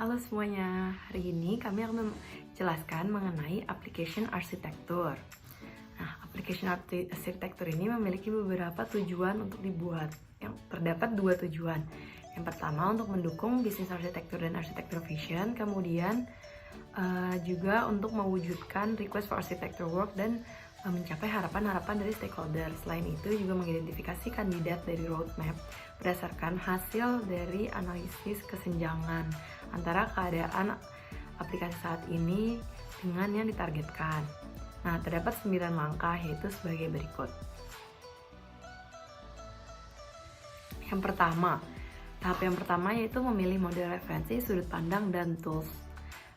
Halo semuanya, hari ini kami akan menjelaskan mengenai application arsitektur. Nah, application arsitektur ini memiliki beberapa tujuan untuk dibuat. Yang terdapat dua tujuan. Yang pertama untuk mendukung bisnis arsitektur dan arsitektur vision, kemudian juga untuk mewujudkan request for architecture work dan mencapai harapan-harapan dari stakeholder. Selain itu juga mengidentifikasi kandidat dari roadmap berdasarkan hasil dari analisis kesenjangan antara keadaan aplikasi saat ini dengan yang ditargetkan. Nah, terdapat 9 langkah yaitu sebagai berikut. Tahap yang pertama yaitu memilih model referensi, sudut pandang, dan tools.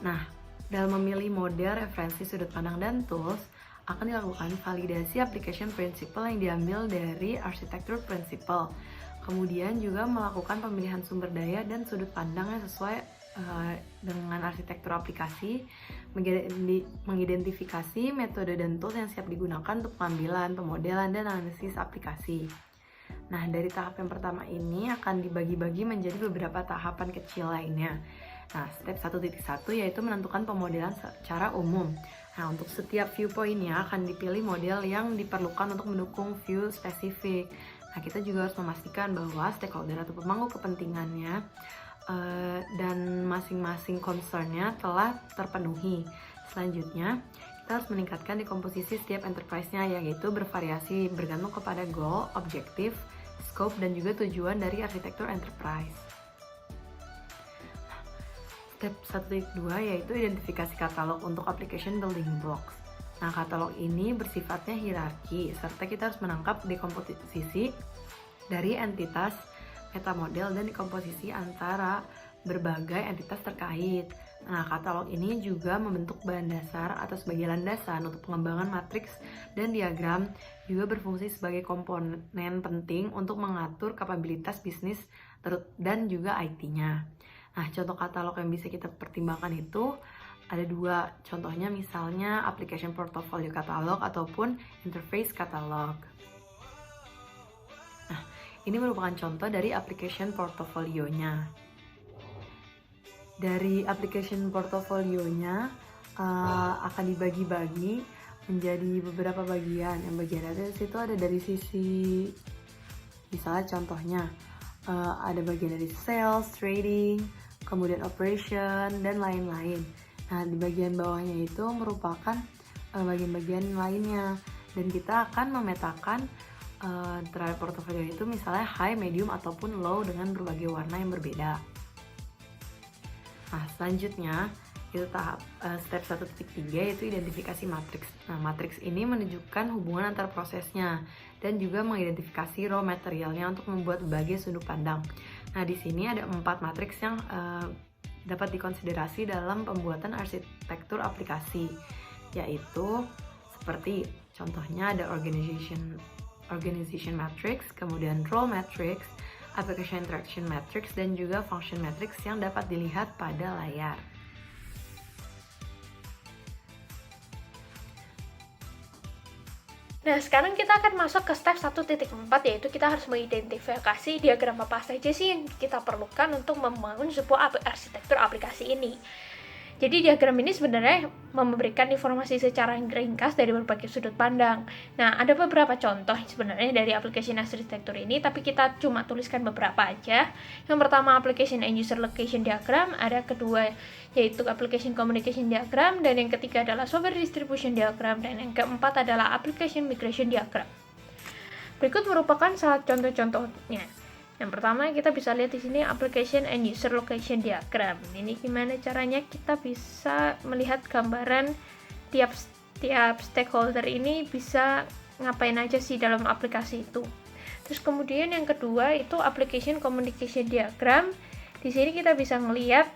Nah, dalam memilih model referensi, sudut pandang, dan tools, akan dilakukan validasi application principle yang diambil dari architecture principle. Kemudian juga melakukan pemilihan sumber daya dan sudut pandang yang sesuai dengan arsitektur aplikasi, mengidentifikasi metode dan tools yang siap digunakan untuk pengambilan, pemodelan, dan analisis aplikasi. Nah, dari tahap yang pertama ini akan dibagi-bagi menjadi beberapa tahapan kecil lainnya. Nah, step 1.1 yaitu menentukan pemodelan secara umum. Nah, untuk setiap viewpoint-nya akan dipilih model yang diperlukan untuk mendukung view spesifik. Nah, kita juga harus memastikan bahwa stakeholder atau pemangku kepentingannya dan masing-masing concern-nya telah terpenuhi. Selanjutnya, kita harus meningkatkan dekomposisi setiap enterprise-nya, yaitu bervariasi bergantung kepada goal, objektif, scope, dan juga tujuan dari arsitektur enterprise. Step 1.2 yaitu identifikasi katalog untuk application building blocks. Nah, katalog ini bersifatnya hierarki, serta kita harus menangkap dekomposisi dari entitas metamodel dan dekomposisi antara berbagai entitas terkait. Nah, katalog ini juga membentuk bahan dasar atau sebagai landasan untuk pengembangan matriks dan diagram, juga berfungsi sebagai komponen penting untuk mengatur kapabilitas bisnis dan juga IT-nya. Nah, contoh katalog yang bisa kita pertimbangkan itu ada dua. Contohnya misalnya application portfolio katalog ataupun interface katalog. Nah, ini merupakan contoh dari application portofolionya. Dari application portofolionya akan dibagi-bagi menjadi beberapa bagian. Yang bagian dari situ ada dari sisi, misalnya contohnya ada bagian dari sales, trading, kemudian operation, dan lain-lain. Nah, di bagian bawahnya itu merupakan bagian-bagian lainnya, dan kita akan memetakan terhadap portofolio itu misalnya high, medium, ataupun low dengan berbagai warna yang berbeda. Nah, selanjutnya itu tahap step 1.3 yaitu identifikasi matriks. Nah, matriks ini menunjukkan hubungan antar prosesnya dan juga mengidentifikasi raw materialnya untuk membuat berbagai sudut pandang. Nah, di sini ada 4 matriks yang dapat dikonsiderasi dalam pembuatan arsitektur aplikasi, yaitu seperti contohnya ada organization matrix, kemudian role matrix, application interaction matrix, dan juga function matrix yang dapat dilihat pada layar. Nah, sekarang kita akan masuk ke step 1.4, yaitu kita harus mengidentifikasi diagram apa saja sih yang kita perlukan untuk membangun sebuah arsitektur aplikasi ini. Jadi diagram ini sebenarnya memberikan informasi secara ringkas dari berbagai sudut pandang. Nah, ada beberapa contoh sebenarnya dari application arsitektur ini, tapi kita cuma tuliskan beberapa aja. Yang pertama application and user location diagram, ada kedua yaitu application communication diagram, dan yang ketiga adalah software distribution diagram, dan yang keempat adalah application migration diagram. Berikut merupakan salah contoh-contohnya. Yang pertama kita bisa lihat di sini application and user location diagram. Ini gimana caranya kita bisa melihat gambaran tiap stakeholder ini bisa ngapain aja sih dalam aplikasi itu. Terus kemudian yang kedua itu application communication diagram. Di sini kita bisa melihat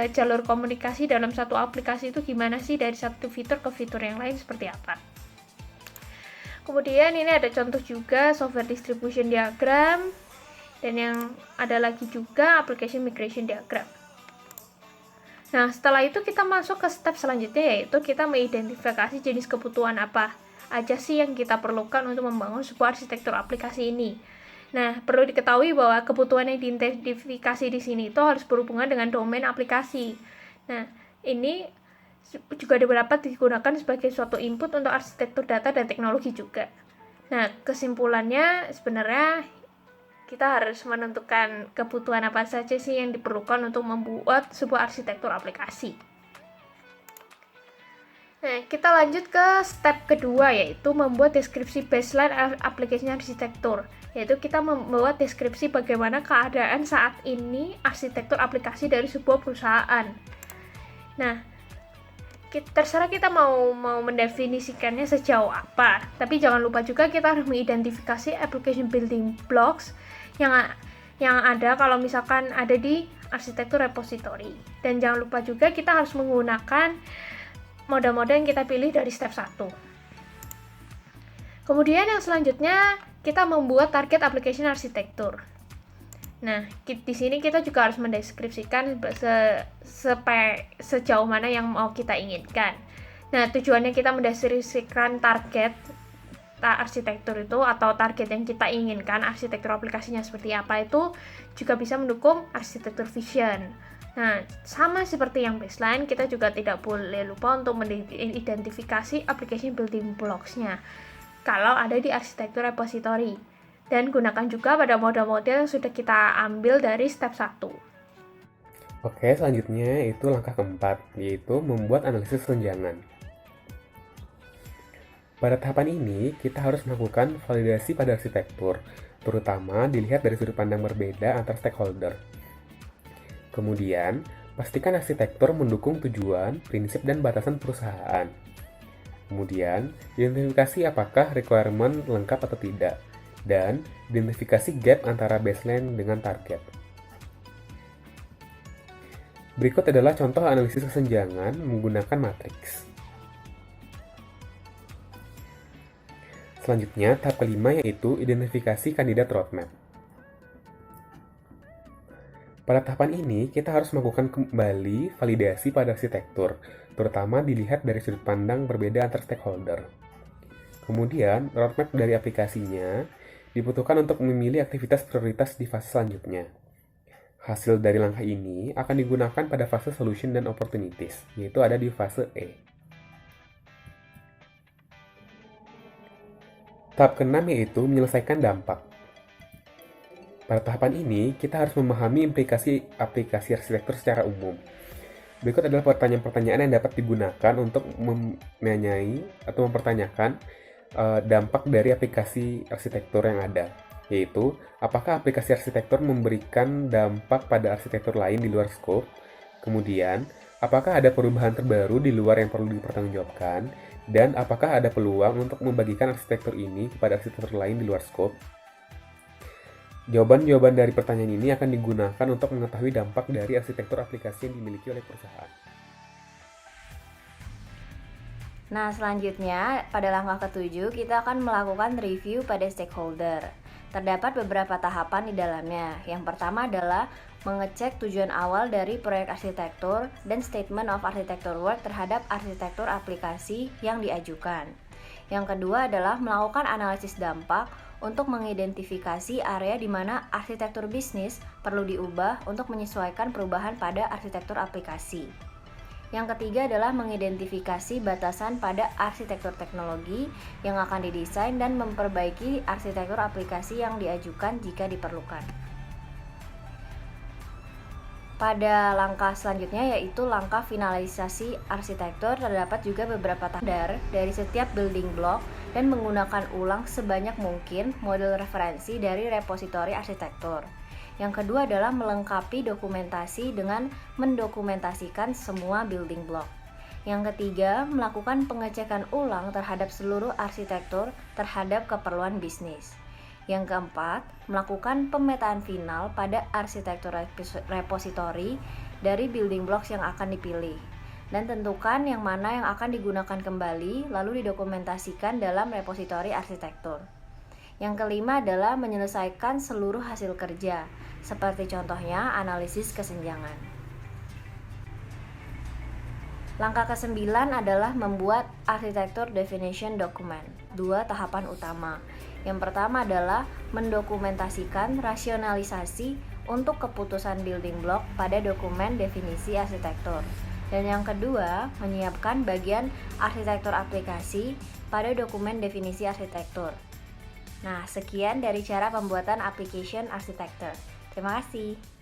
jalur komunikasi dalam satu aplikasi itu gimana sih dari satu fitur ke fitur yang lain seperti apa. Kemudian ini ada contoh juga software distribution diagram. Dan yang ada lagi juga application migration diagram. Nah, setelah itu kita masuk ke step selanjutnya, yaitu kita mengidentifikasi jenis kebutuhan apa aja sih yang kita perlukan untuk membangun sebuah arsitektur aplikasi ini. Nah, perlu diketahui bahwa kebutuhan yang diidentifikasi di sini itu harus berhubungan dengan domain aplikasi. Nah, ini juga dapat digunakan sebagai suatu input untuk arsitektur data dan teknologi juga. Nah, kesimpulannya sebenarnya kita harus menentukan kebutuhan apa saja sih yang diperlukan untuk membuat sebuah arsitektur aplikasi. Nah, kita lanjut ke step kedua, yaitu membuat deskripsi baseline application arsitektur. Yaitu kita membuat deskripsi bagaimana keadaan saat ini arsitektur aplikasi dari sebuah perusahaan. Nah, terserah kita mau mendefinisikannya sejauh apa, tapi jangan lupa juga kita harus mengidentifikasi application building blocks yang ada kalau misalkan ada di arsitektur repository. Dan jangan lupa juga kita harus menggunakan mode-mode yang kita pilih dari step 1. Kemudian yang selanjutnya kita membuat target application arsitektur. Nah, di sini kita juga harus mendeskripsikan sejauh mana yang mau kita inginkan. Nah, tujuannya kita mendeskripsikan target arsitektur itu atau target yang kita inginkan, arsitektur aplikasinya seperti apa, itu juga bisa mendukung arsitektur vision. Nah, sama seperti yang baseline, kita juga tidak boleh lupa untuk mengidentifikasi application building blocks-nya kalau ada di arsitektur repository. Dan gunakan juga pada mode-mode yang sudah kita ambil dari step 1. Oke, selanjutnya itu langkah keempat, yaitu membuat analisis tunjangan. Pada tahapan ini, kita harus melakukan validasi pada arsitektur, terutama dilihat dari sudut pandang berbeda antar stakeholder. Kemudian, pastikan arsitektur mendukung tujuan, prinsip, dan batasan perusahaan. Kemudian, identifikasi apakah requirement lengkap atau tidak, dan identifikasi gap antara baseline dengan target. Berikut adalah contoh analisis kesenjangan menggunakan matriks. Selanjutnya, tahap kelima yaitu identifikasi kandidat roadmap. Pada tahapan ini, kita harus melakukan kembali validasi pada arsitektur, terutama dilihat dari sudut pandang berbeda antar stakeholder. Kemudian, roadmap dari aplikasinya dibutuhkan untuk memilih aktivitas prioritas di fase selanjutnya. Hasil dari langkah ini akan digunakan pada fase solution dan opportunities, yaitu ada di fase E. Tahap ke-6 yaitu menyelesaikan dampak. Pada tahapan ini, kita harus memahami implikasi aplikasi arsitektur secara umum. Berikut adalah pertanyaan-pertanyaan yang dapat digunakan untuk menanyai atau mempertanyakan dampak dari aplikasi arsitektur yang ada, yaitu apakah aplikasi arsitektur memberikan dampak pada arsitektur lain di luar skop, kemudian apakah ada perubahan terbaru di luar yang perlu dipertanggungjawabkan, dan apakah ada peluang untuk membagikan arsitektur ini kepada arsitektur lain di luar skop. Jawaban-jawaban dari pertanyaan ini akan digunakan untuk mengetahui dampak dari arsitektur aplikasi yang dimiliki oleh perusahaan. Nah, selanjutnya pada langkah ke-7 kita akan melakukan review pada stakeholder. Terdapat beberapa tahapan di dalamnya. Yang pertama adalah mengecek tujuan awal dari proyek arsitektur dan statement of architecture work terhadap arsitektur aplikasi yang diajukan. Yang kedua adalah melakukan analisis dampak untuk mengidentifikasi area di mana arsitektur bisnis perlu diubah untuk menyesuaikan perubahan pada arsitektur aplikasi. Yang ketiga adalah mengidentifikasi batasan pada arsitektur teknologi yang akan didesain dan memperbaiki arsitektur aplikasi yang diajukan jika diperlukan. Pada langkah selanjutnya yaitu langkah finalisasi arsitektur, terdapat juga beberapa tahap dari setiap building block dan menggunakan ulang sebanyak mungkin model referensi dari repositori arsitektur. Yang kedua adalah melengkapi dokumentasi dengan mendokumentasikan semua building block. Yang ketiga, melakukan pengecekan ulang terhadap seluruh arsitektur terhadap keperluan bisnis. Yang keempat, melakukan pemetaan final pada arsitektur repository dari building blocks yang akan dipilih. Dan tentukan yang mana yang akan digunakan kembali lalu didokumentasikan dalam repositori arsitektur. Yang kelima adalah menyelesaikan seluruh hasil kerja, seperti contohnya analisis kesenjangan. Langkah ke-9 adalah membuat arsitektur definition document. 2 tahapan utama. Yang pertama adalah mendokumentasikan rasionalisasi untuk keputusan building block pada dokumen definisi arsitektur. Dan yang kedua, menyiapkan bagian arsitektur aplikasi pada dokumen definisi arsitektur. Nah, sekian dari cara pembuatan application arsitektur. Terima kasih.